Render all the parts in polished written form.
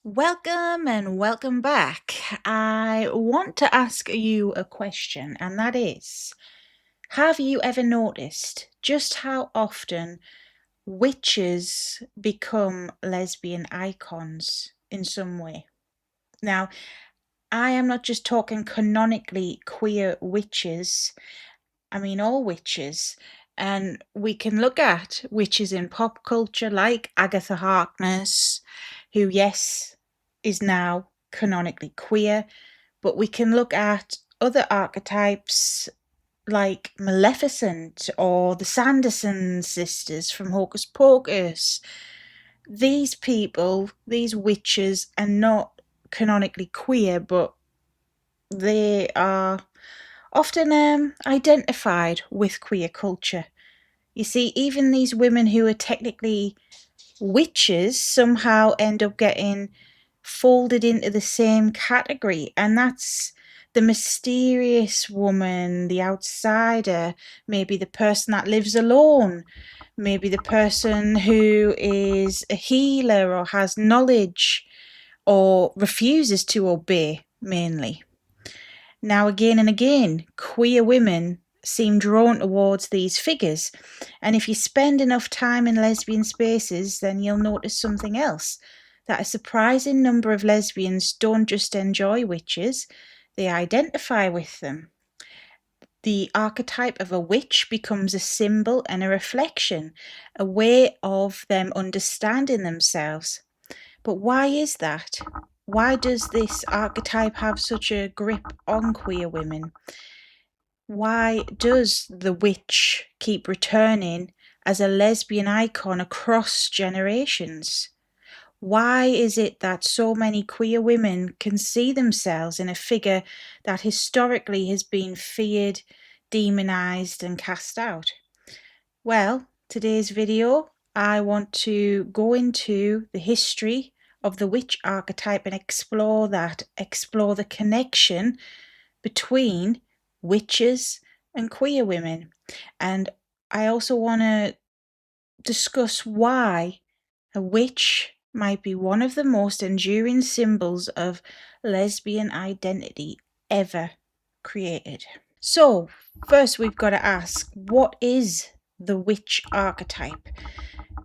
Welcome and welcome back. I want to ask you a question, and that is, have you ever noticed just how often witches become lesbian icons in some way? Now, I am not just talking canonically queer witches, I mean all witches. And we can look at witches in pop culture like Agatha Harkness, who, yes, is now canonically queer, but we can look at other archetypes like Maleficent or the Sanderson sisters from Hocus Pocus. These people, these witches, are not canonically queer, but they are often identified with queer culture. You see, even these women who are technically witches somehow end up getting folded into the same category, and that's the mysterious woman, the outsider, maybe the person that lives alone, maybe the person who is a healer or has knowledge or refuses to obey, mainly. Now, again and again, queer women seem drawn towards these figures. And if you spend enough time in lesbian spaces, then you'll notice something else, that a surprising number of lesbians don't just enjoy witches, they identify with them. The archetype of a witch becomes a symbol and a reflection, a way of them understanding themselves. But why is that? Why does this archetype have such a grip on queer women? Why does the witch keep returning as a lesbian icon across generations? Why is it that so many queer women can see themselves in a figure that historically has been feared, demonized, and cast out? Well, today's video, I want to go into the history of the witch archetype and explore the connection between witches and queer women. And I also want to discuss why a witch might be one of the most enduring symbols of lesbian identity ever created. So, first we've got to ask, what is the witch archetype?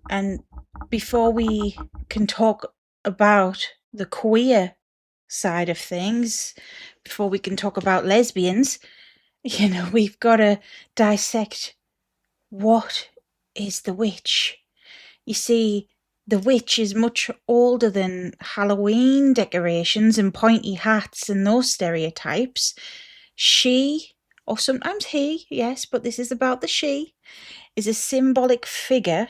And before we can talk about the queer side of things, before we can talk about lesbians, we've got to dissect what is the witch. You see, the witch is much older than Halloween decorations and pointy hats and those stereotypes. She, or sometimes he, yes, but this is about the she, is a symbolic figure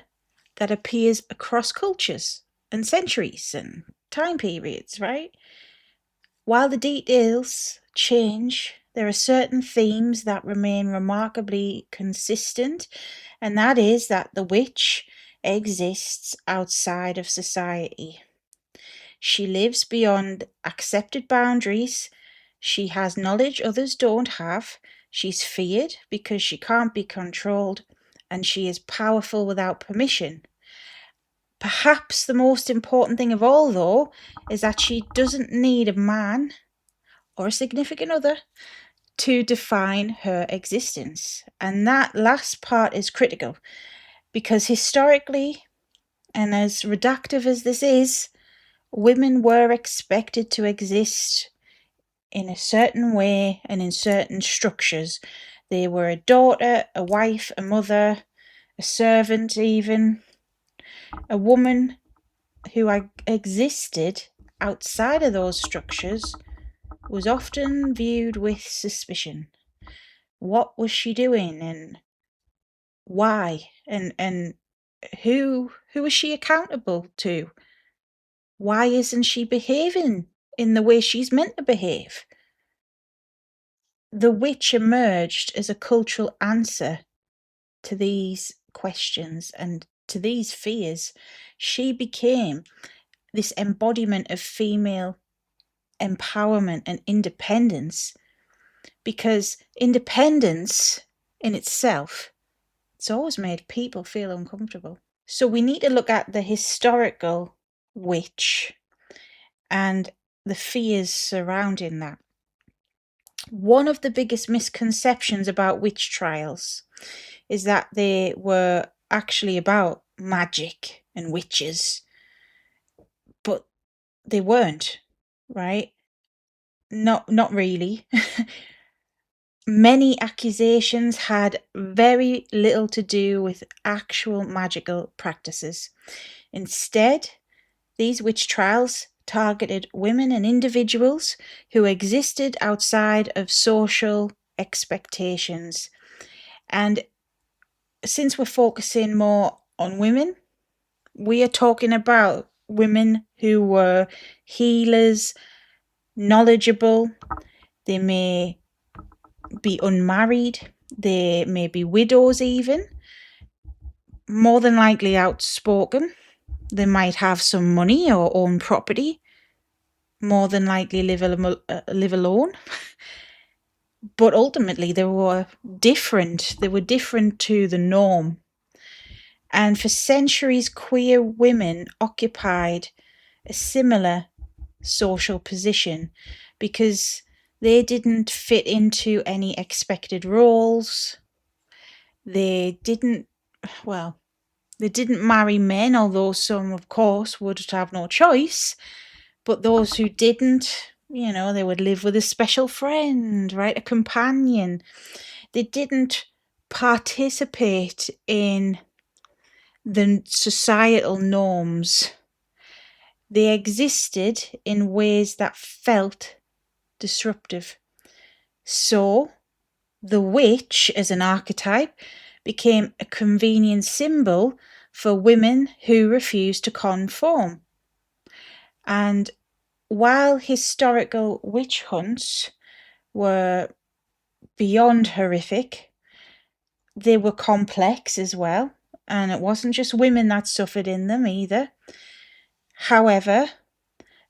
that appears across cultures and centuries and time periods, right? While the details change, there are certain themes that remain remarkably consistent, and that is that the witch exists outside of society. She lives beyond accepted boundaries. She has knowledge others don't have. She's feared because she can't be controlled, and she is powerful without permission. Perhaps the most important thing of all, though, is that she doesn't need a man or a significant other to define her existence. And that last part is critical because historically, and as reductive as this is, women were expected to exist in a certain way and in certain structures. They were a daughter, a wife, a mother, a servant, even a woman who existed outside of those structures was often viewed with suspicion. What was she doing and why? And who is she accountable to? Why isn't she behaving in the way she's meant to behave? The witch emerged as a cultural answer to these questions and to these fears. She became this embodiment of female empowerment and independence, because independence in itself, it's always made people feel uncomfortable. So we need to look at the historical witch and the fears surrounding that. One of the biggest misconceptions about witch trials is that they were actually about magic and witches, but they weren't, right? Not really. Many accusations had very little to do with actual magical practices. Instead, these witch trials targeted women and individuals who existed outside of social expectations. And since we're focusing more on women, we are talking about women who were healers, knowledgeable. They may be unmarried, they may be widows, even more than likely outspoken. They might have some money or own property, more than likely live alone. But ultimately, they were different. They were different to the norm. And for centuries, queer women occupied a similar social position because they didn't fit into any expected roles. They didn't marry men, although some, of course, would have no choice. But those who didn't, they would live with a special friend, right? A companion. They didn't participate in the societal norms. They existed in ways that felt disruptive. So, the witch as an archetype became a convenient symbol for women who refused to conform. And while historical witch hunts were beyond horrific, they were complex as well. And it wasn't just women that suffered in them either. However,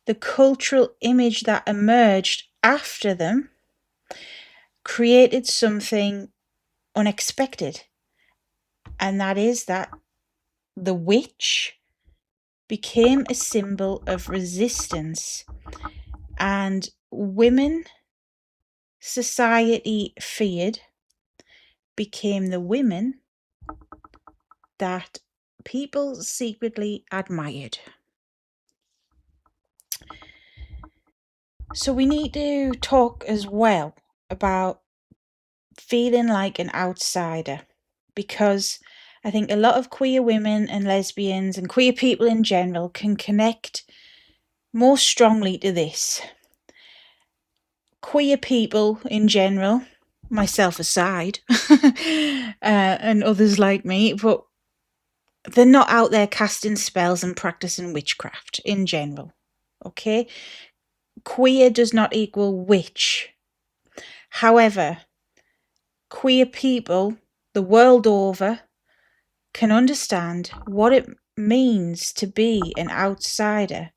the cultural image that emerged after them created something unexpected. And that is that the witch became a symbol of resistance, and women society feared became the women that people secretly admired. So we need to talk as well about feeling like an outsider, because I think a lot of queer women and lesbians and queer people in general can connect more strongly to this. Queer people in general, myself aside, and others like me, but they're not out there casting spells and practicing witchcraft in general, okay? Queer does not equal witch. However, queer people the world over can understand what it means to be an outsider.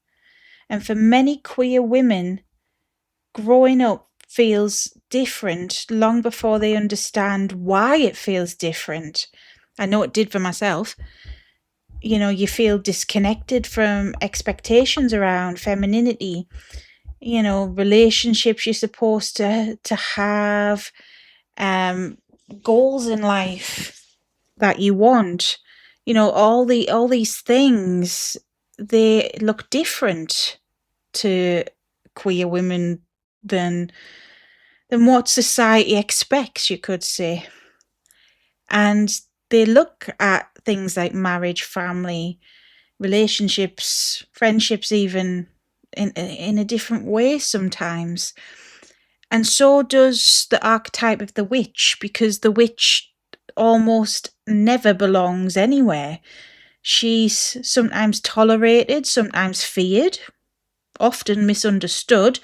And for many queer women, growing up feels different long before they understand why it feels different. I know it did for myself. You feel disconnected from expectations around femininity, relationships you're supposed to have, goals in life that you want, all these things, they look different to queer women than what society expects, you could say. And they look at things like marriage, family, relationships, friendships, even in a different way sometimes. And so does the archetype of the witch, because the witch almost never belongs anywhere. She's sometimes tolerated, sometimes feared, often misunderstood,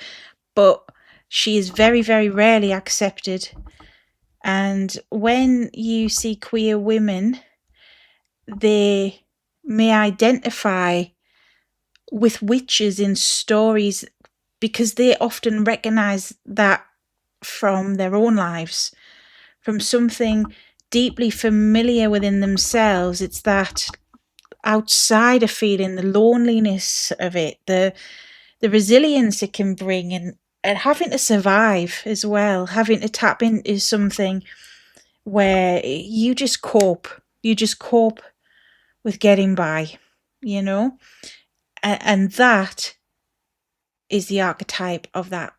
but she is very, very rarely accepted. And when you see queer women, they may identify with witches in stories because they often recognize that from their own lives, from something deeply familiar within themselves. It's that outsider feeling, the loneliness of it, the the resilience it can bring, and having to survive as well, having to tap into something where you just cope. You just cope with getting by, you know? And that is the archetype of that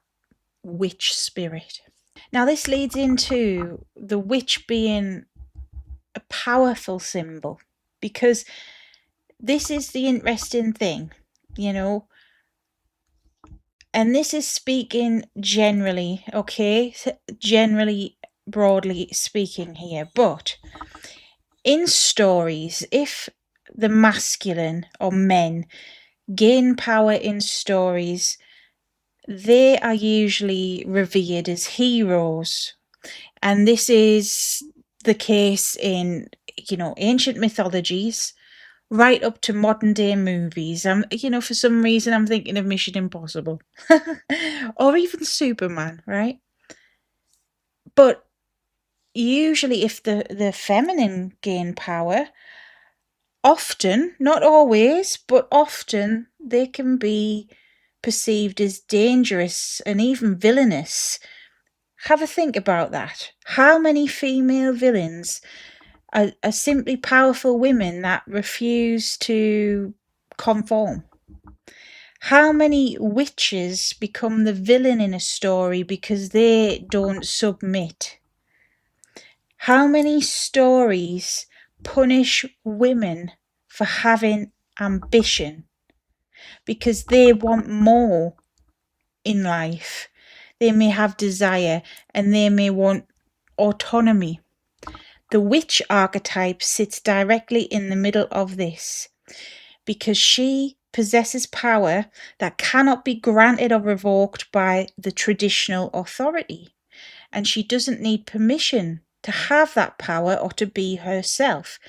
witch spirit. Now, this leads into the witch being a powerful symbol, because this is the interesting thing, you know, and this is speaking generally, okay? Generally, broadly speaking here, but in stories, if the masculine or men gain power in stories, they are usually revered as heroes. And this is the case in, ancient mythologies, right up to modern day movies. For some reason, I'm thinking of Mission Impossible or even Superman, right? But usually, if the feminine gain power, often, not always, but often, they can be perceived as dangerous and even villainous. Have a think about that. How many female villains are simply powerful women that refuse to conform? How many witches become the villain in a story because they don't submit? How many stories punish women for having ambition because they want more in life? They may have desire and they may want autonomy. The witch archetype sits directly in the middle of this because she possesses power that cannot be granted or revoked by the traditional authority. And she doesn't need permission to have that power or to be herself.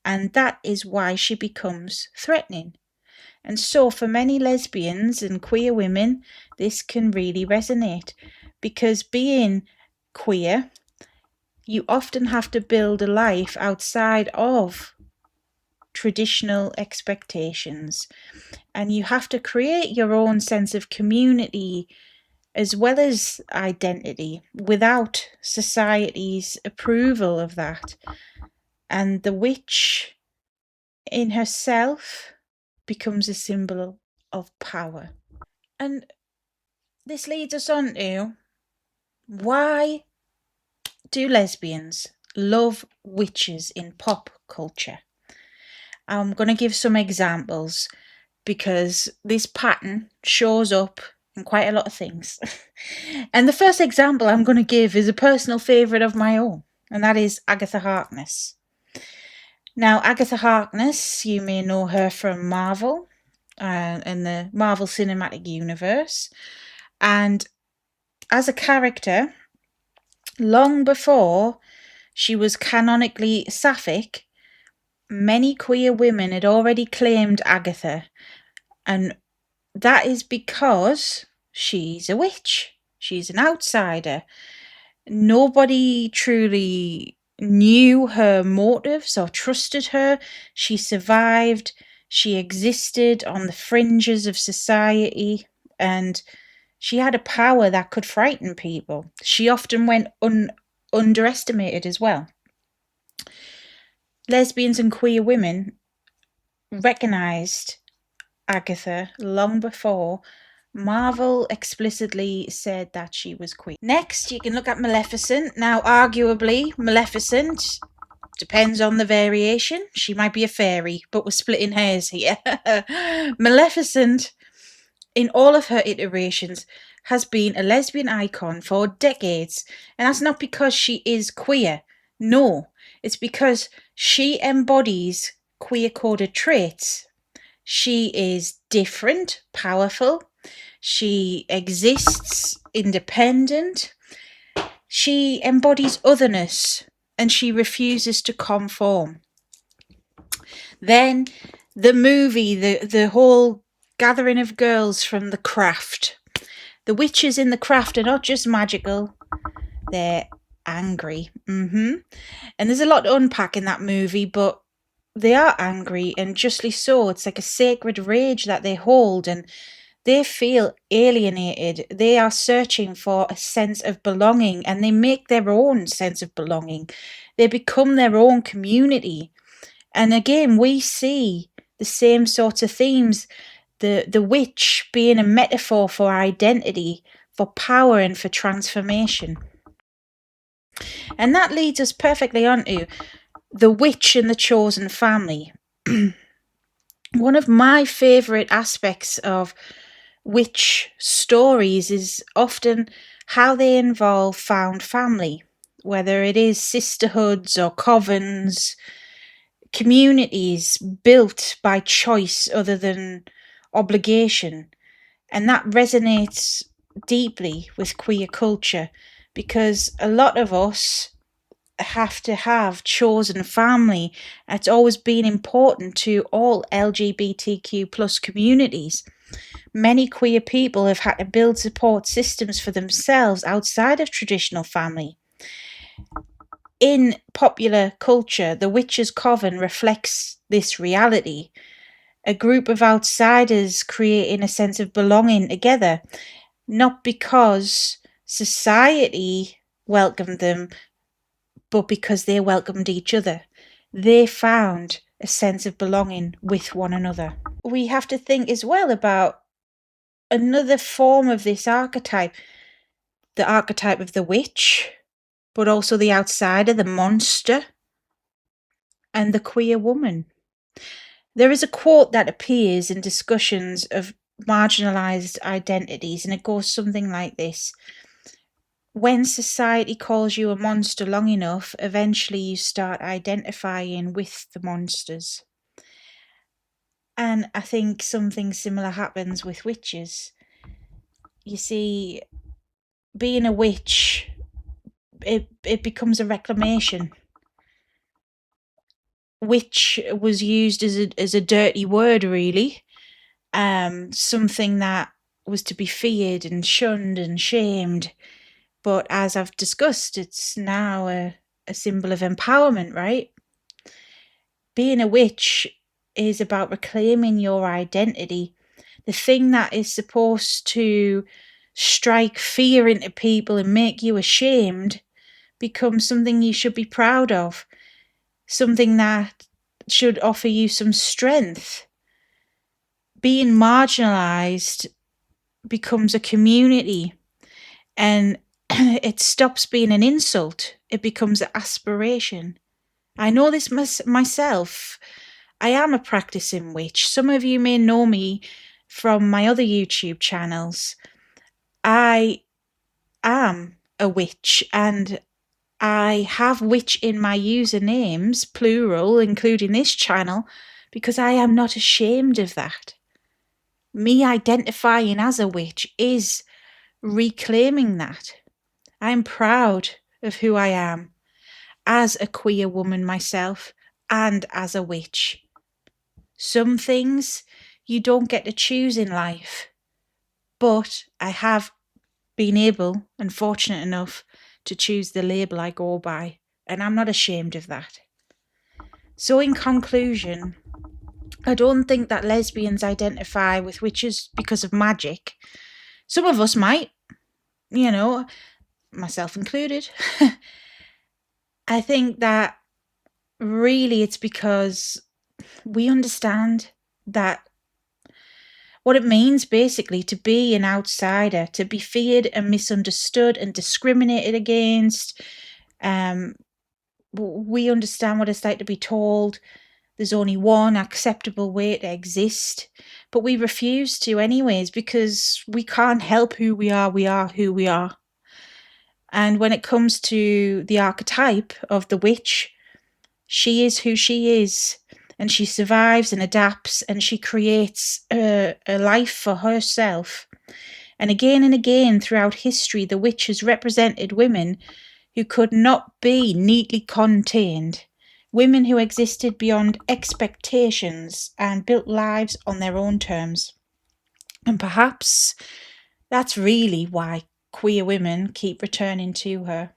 And that is why she becomes threatening. And so, for many lesbians and queer women, this can really resonate, because being queer, you often have to build a life outside of traditional expectations, and you have to create your own sense of community as well as identity without society's approval of that. And the witch in herself becomes a symbol of power. And this leads us on to, why do lesbians love witches in pop culture? I'm going to give some examples because this pattern shows up in quite a lot of things. And the first example I'm going to give is a personal favourite of my own, and that is Agatha Harkness. Now, Agatha Harkness, you may know her from Marvel and the Marvel Cinematic Universe. And as a character, long before she was canonically Sapphic, many queer women had already claimed Agatha, and that is because she's a witch. She's an outsider. Nobody truly knew her motives or trusted her. She survived. She existed on the fringes of society, and she had a power that could frighten people. She often went underestimated as well. Lesbians and queer women recognised Agatha long before Marvel explicitly said that she was queer. Next, you can look at Maleficent. Now, arguably, Maleficent depends on the variation. She might be a fairy, but we're splitting hairs here. Maleficent, in all of her iterations, has been a lesbian icon for decades. And that's not because she is queer. No, it's because she embodies queer-coded traits. She is different, powerful. She exists independent. She embodies otherness, and she refuses to conform. Then the movie, the whole gathering of girls from The Craft. The witches in The Craft are not just magical, they're angry. And there's a lot to unpack in that movie, but they are angry, and justly so. It's like a sacred rage that they hold, and They feel alienated. They are searching for a sense of belonging, and they make their own sense of belonging. They become their own community. And again, we see the same sorts of themes. The witch being a metaphor for identity, for power, and for transformation. And that leads us perfectly onto the witch and the chosen family. One of my favourite aspects of witch stories is often how they involve found family, whether it is sisterhoods or covens, communities built by choice other than obligation. And that resonates deeply with queer culture because a lot of us have to have chosen family. It's always been important to all LGBTQ plus communities. Many queer people have had to build support systems for themselves outside of traditional family. In popular culture, the witch's coven reflects this reality. A group of outsiders creating a sense of belonging together, not because society welcomed them, but because they welcomed each other. They found a sense of belonging with one another. We have to think as well about another form of this archetype, the archetype of the witch, but also the outsider, the monster, and the queer woman. There is a quote that appears in discussions of marginalized identities, and it goes something like this: when society calls you a monster long enough, eventually you start identifying with the monsters. And I think something similar happens with witches. You see, being a witch, it becomes a reclamation. Witch was used as a dirty word, really. Something that was to be feared and shunned and shamed. But as I've discussed, it's now a symbol of empowerment, right? Being a witch is about reclaiming your identity. The thing that is supposed to strike fear into people and make you ashamed becomes something you should be proud of, something that should offer you some strength. Being marginalized becomes a community, and it stops being an insult. It becomes an aspiration. I know this myself. I am a practicing witch. Some of you may know me from my other YouTube channels. I am a witch, and I have witch in my usernames, plural, including this channel, because I am not ashamed of that. Me identifying as a witch is reclaiming that. I'm proud of who I am as a queer woman myself and as a witch. Some things you don't get to choose in life, but I have been able and fortunate enough to choose the label I go by, and I'm not ashamed of that. So, in conclusion, I don't think that lesbians identify with witches because of magic. Some of us might, myself included. I think that really it's because we understand that what it means basically to be an outsider, to be feared and misunderstood and discriminated against. We understand what it's like to be told there's only one acceptable way to exist, but we refuse to anyways because we can't help who we are who we are. And when it comes to the archetype of the witch, she is who she is, and she survives and adapts, and she creates a life for herself. And again throughout history, the witch has represented women who could not be neatly contained, women who existed beyond expectations and built lives on their own terms. And perhaps that's really why queer women keep returning to her.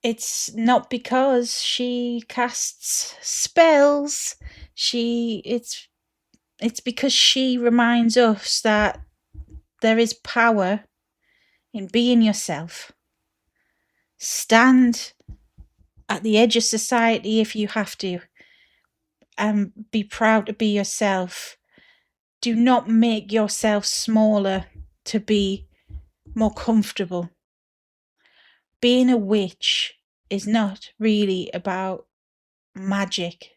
It's not because she casts spells. It's It's because she reminds us that there is power in being yourself. Stand at the edge of society if you have to, and be proud to be yourself. Do not make yourself smaller to be more comfortable. Being a witch is not really about magic.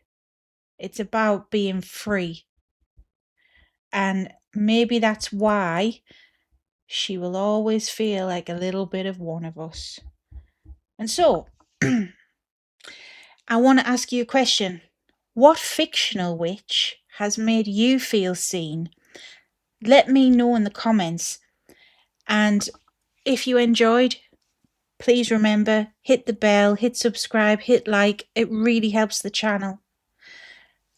It's about being free. And maybe that's why she will always feel like a little bit of one of us. And so, I want to ask you a question. What fictional witch has made you feel seen? Let me know in the comments. And if you enjoyed, please remember, hit the bell, hit subscribe, hit like. It really helps the channel.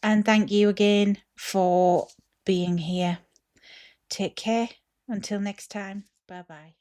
And thank you again for being here. Take care. Until next time. Bye-bye.